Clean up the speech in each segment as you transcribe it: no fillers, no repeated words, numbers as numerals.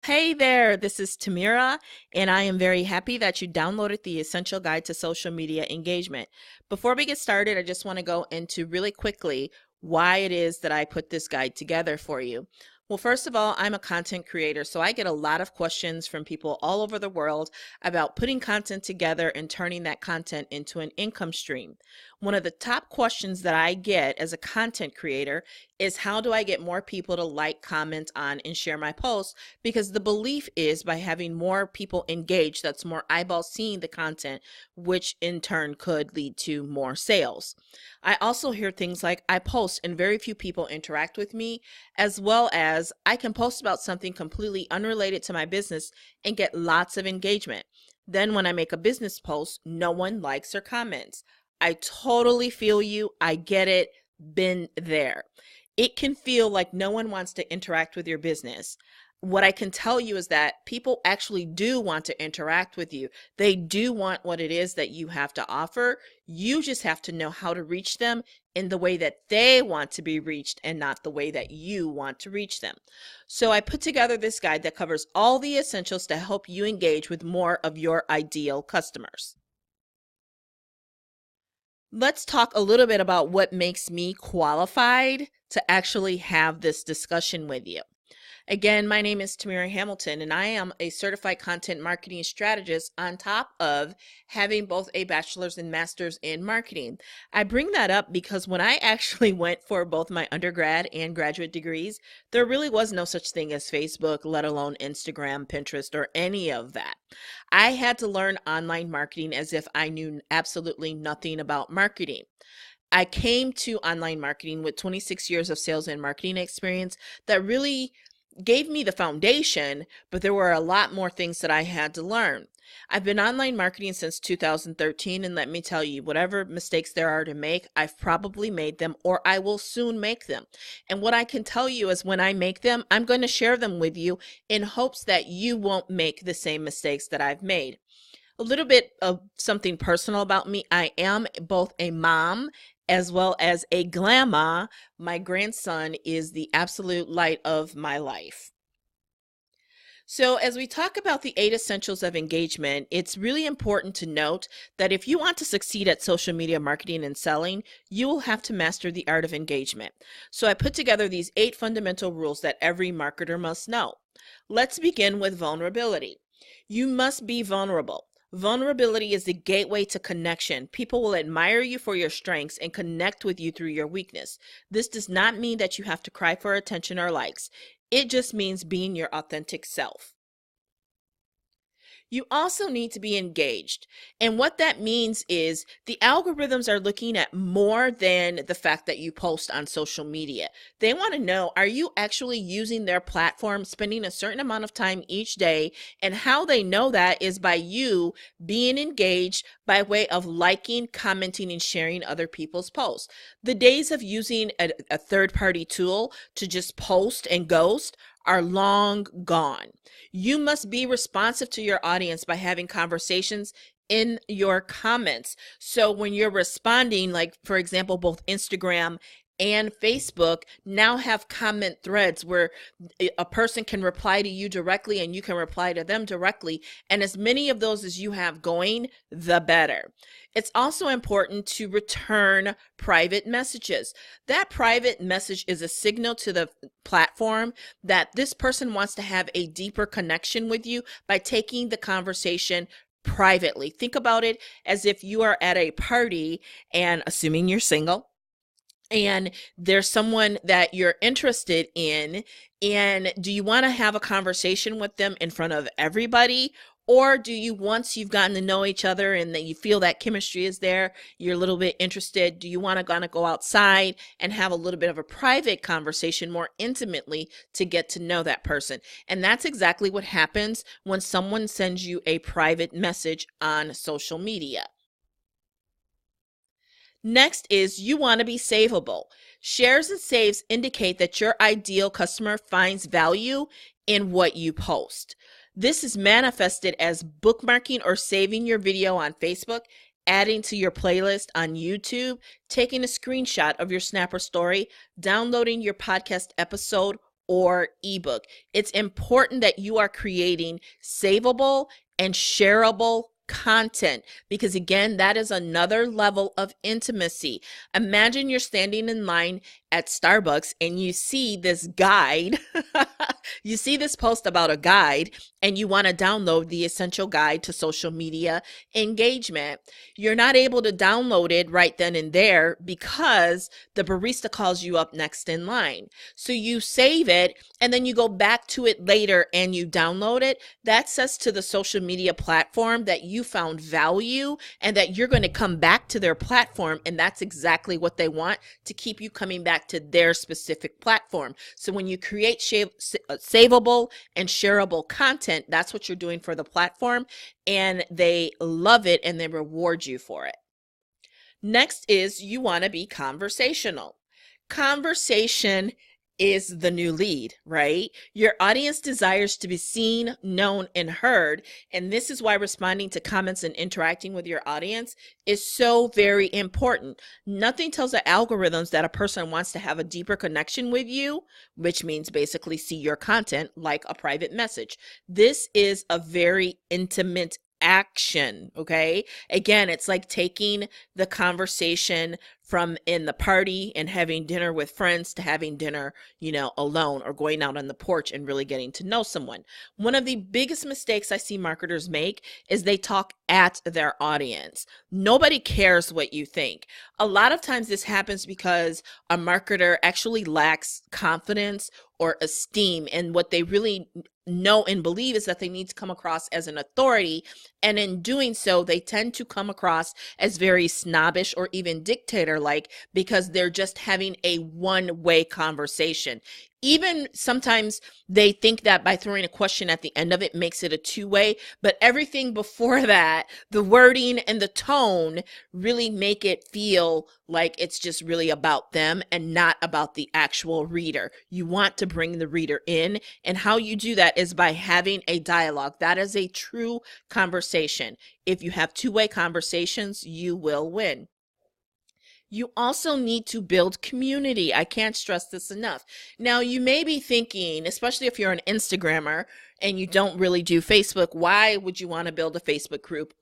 Hey there, this is Tamira, and I am very happy that you downloaded the Essential Guide to Social Media Engagement. Before we get started, I just want to go into really quickly why it is that I put this guide together for you. Well, first of all, I'm a content creator, so I get a lot of questions from people all over the world about putting content together and turning that content into an income stream. One of the top questions that I get as a content creator is how do I get more people to like, comment on, and share my posts? Because the belief is by having more people engaged, that's more eyeballs seeing the content, which in turn could lead to more sales. I also hear things like I post and very few people interact with me, as well as I can post about something completely unrelated to my business and get lots of engagement. Then when I make a business post, no one likes or comments. I totally feel you. I get it. Been there. It can feel like no one wants to interact with your business. What I can tell you is that people actually do want to interact with you. They do want what it is that you have to offer. You just have to know how to reach them in the way that they want to be reached and not the way that you want to reach them. So I put together this guide that covers all the essentials to help you engage with more of your ideal customers. Let's talk a little bit about what makes me qualified to actually have this discussion with you. Again, my name is Tamira Hamilton, and I am a certified content marketing strategist on top of having both a bachelor's and master's in marketing. I bring that up because when I actually went for both my undergrad and graduate degrees, there really was no such thing as Facebook, let alone Instagram, Pinterest, or any of that. I had to learn online marketing as if I knew absolutely nothing about marketing. I came to online marketing with 26 years of sales and marketing experience that really gave me the foundation, but there were a lot more things that I had to learn. I've been online marketing since 2013, and let me tell you, whatever mistakes there are to make, I've probably made them or I will soon make them. And what I can tell you is when I make them, I'm going to share them with you in hopes that you won't make the same mistakes that I've made. A little bit of something personal about me. I am both a mom as well as a grandma. My grandson is the absolute light of my life. So, as we talk about the 8 essentials of engagement, it's really important to note that if you want to succeed at social media marketing and selling, you will have to master the art of engagement. So, I put together these 8 fundamental rules that every marketer must know. Let's begin with vulnerability. You must be vulnerable. Vulnerability is the gateway to connection. People will admire you for your strengths and connect with you through your weakness. This does not mean that you have to cry for attention or likes. It just means being your authentic self. You also need to be engaged. And what that means is the algorithms are looking at more than the fact that you post on social media. They want to know, are you actually using their platform, spending a certain amount of time each day? And how they know that is by you being engaged by way of liking, commenting, and sharing other people's posts. The days of using a third-party tool to just post and ghost are long gone. You must be responsive to your audience by having conversations in your comments. So when you're responding, like for example, both Instagram and Facebook now have comment threads where a person can reply to you directly and you can reply to them directly. And as many of those as you have going, the better. It's also important to return private messages. That private message is a signal to the platform that this person wants to have a deeper connection with you by taking the conversation privately. Think about it as if you are at a party and assuming you're single and there's someone that you're interested in, and do you want to have a conversation with them in front of everybody? Or do you, once you've gotten to know each other and that you feel that chemistry is there, you're a little bit interested, do you want to go outside and have a little bit of a private conversation more intimately to get to know that person? And that's exactly what happens when someone sends you a private message on social media. Next is you want to be savable. Shares and saves indicate that your ideal customer finds value in what you post. This is manifested as bookmarking or saving your video on Facebook, adding to your playlist on YouTube, taking a screenshot of your Snapper story, downloading your podcast episode, or ebook. It's important that you are creating savable and shareable content, because again, that is another level of intimacy. Imagine you're standing in line at Starbucks and you see this guide, you see this post about a guide, and you want to download the essential guide to social media engagement. You're not able to download it right then and there because the barista calls you up next in line. So you save it and then you go back to it later and you download it. That says to the social media platform that you found value and that you're going to come back to their platform, and that's exactly what they want, to keep you coming back to their specific platform. So when you create savable and shareable content, that's what you're doing for the platform, and they love it and they reward you for it. Next is you want to be conversational. Conversation is the new lead, right? Your audience desires to be seen, known, and heard. And this is why responding to comments and interacting with your audience is so very important. Nothing tells the algorithms that a person wants to have a deeper connection with you, which means basically see your content, like a private message. This is a very intimate action, okay? Again, it's like taking the conversation from in the party and having dinner with friends to having dinner, alone, or going out on the porch and really getting to know someone. One of the biggest mistakes I see marketers make is they talk at their audience. Nobody cares what you think. A lot of times this happens because a marketer actually lacks confidence or esteem, and what they really know and believe is that they need to come across as an authority, and in doing so they tend to come across as very snobbish or even dictator-like, because they're just having a one-way conversation. Even sometimes they think that by throwing a question at the end of it makes it a two-way, but everything before that, the wording and the tone, really make it feel like it's just really about them and not about the actual reader. You want to bring the reader in, and how you do that is by having a dialogue. That is a true conversation. If you have two-way conversations, you will win. You also need to build community. I can't stress this enough. Now, you may be thinking, especially if you're an Instagrammer and you don't really do Facebook, why would you want to build a Facebook group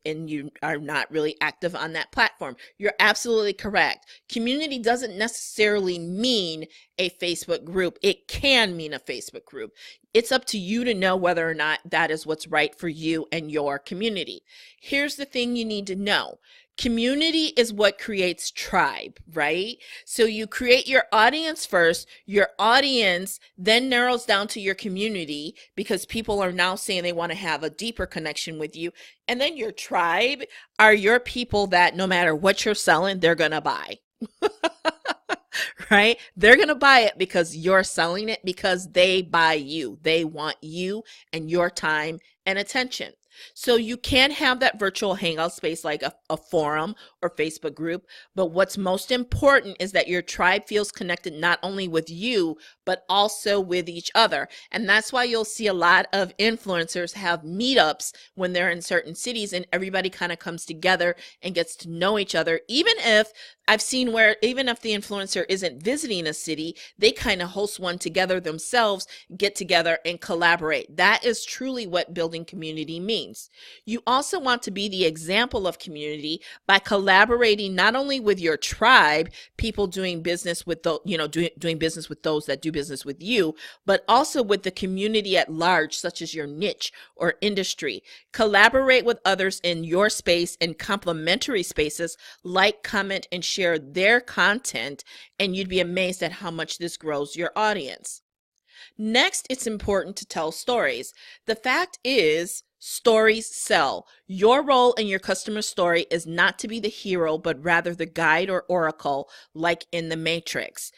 and you are not really active on that platform? You're absolutely correct. Community doesn't necessarily mean a Facebook group. It can mean a Facebook group. It's up to you to know whether or not that is what's right for you and your community. Here's the thing you need to know. Community is what creates tribe, right? So you create your audience first. Your audience then narrows down to your community, because people are now saying they want to have a deeper connection with you. And then your tribe are your people that no matter what you're selling, they're going to buy. Right? They're going to buy it because you're selling it, because they buy you. They want you and your time and attention. So you can have that virtual hangout space like a forum or Facebook group, but what's most important is that your tribe feels connected not only with you, but also with each other. And that's why you'll see a lot of influencers have meetups when they're in certain cities, and everybody kind of comes together and gets to know each other. Even if I've seen where even if the influencer isn't visiting a city, they kind of host one together themselves, get together and collaborate. That is truly what building community means. You also want to be the example of community by collaborating not only with your tribe, people doing business with doing business with those that do business with you, but also with the community at large, such as your niche or industry. Collaborate with others in your space in complementary spaces, like, comment, and share their content, and you'd be amazed at how much this grows your audience. Next, it's important to tell stories. The fact is, stories sell. Your role in your customer story is not to be the hero, but rather the guide or oracle, like in the Matrix.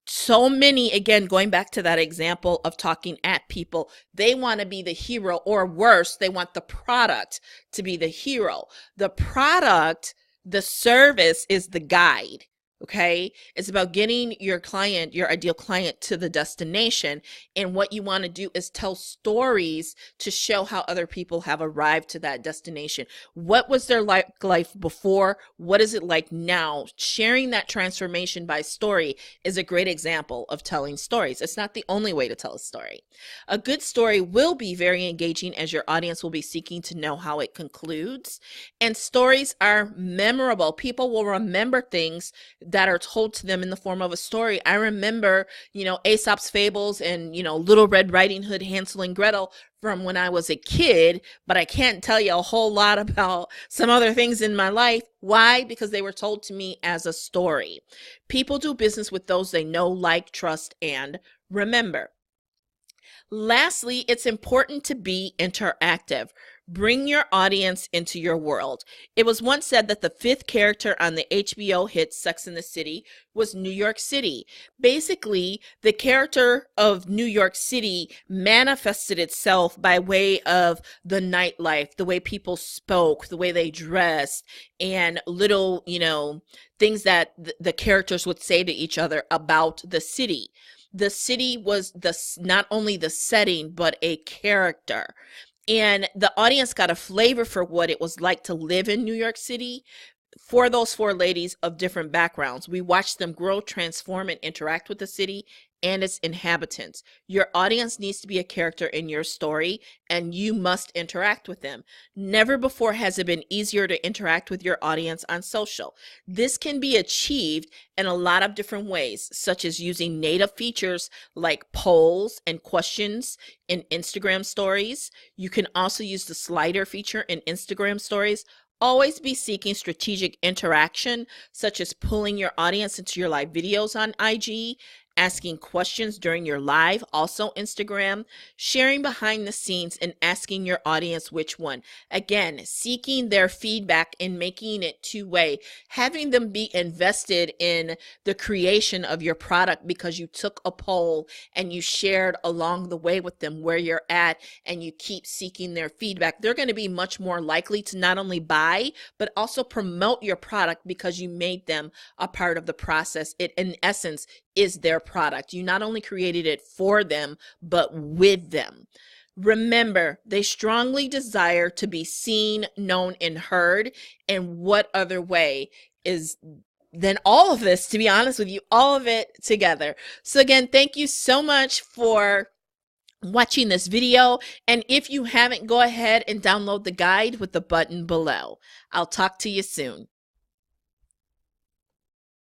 So many, again, going back to that example of talking at people, they want to be the hero, or worse, they want the product to be the hero. The product, the service, is the guide. Okay. It's about getting your client, your ideal client, to the destination. And what you want to do is tell stories to show how other people have arrived to that destination. What was their life before? What is it like now? Sharing that transformation by story is a great example of telling stories. It's not the only way to tell a story. A good story will be very engaging, as your audience will be seeking to know how it concludes. And stories are memorable. People will remember things that are told to them in the form of a story. I remember, Aesop's fables and, Little Red Riding Hood, Hansel and Gretel from when I was a kid, but I can't tell you a whole lot about some other things in my life. Why? Because they were told to me as a story. People do business with those they know, like, trust, and remember. Lastly, it's important to be interactive. Bring your audience into your world. It was once said that the fifth character on the HBO hit Sex and the City was New York City. Basically, the character of New York City manifested itself by way of the nightlife, the way people spoke, the way they dressed, and little, things that the characters would say to each other about the city. The city was not only the setting, but a character. And the audience got a flavor for what it was like to live in New York City for those four ladies of different backgrounds. We watched them grow, transform, and interact with the city and its inhabitants. Your audience needs to be a character in your story, and you must interact with them. Never before has it been easier to interact with your audience on social. This can be achieved in a lot of different ways, such as using native features like polls and questions in Instagram stories. You can also use the slider feature in Instagram stories. Always be seeking strategic interaction, such as pulling your audience into your live videos on IG, asking questions during your live, also Instagram, sharing behind the scenes, and asking your audience which one. Again, seeking their feedback and making it two-way, having them be invested in the creation of your product because you took a poll and you shared along the way with them where you're at, and you keep seeking their feedback. They're going to be much more likely to not only buy, but also promote your product because you made them a part of the process. It, in essence, is their product. You not only created it for them, but with them. Remember, they strongly desire to be seen, known, and heard. And what other way is than all of this, to be honest with you, all of it together. So again, thank you so much for watching this video. And if you haven't, go ahead and download the guide with the button below. I'll talk to you soon.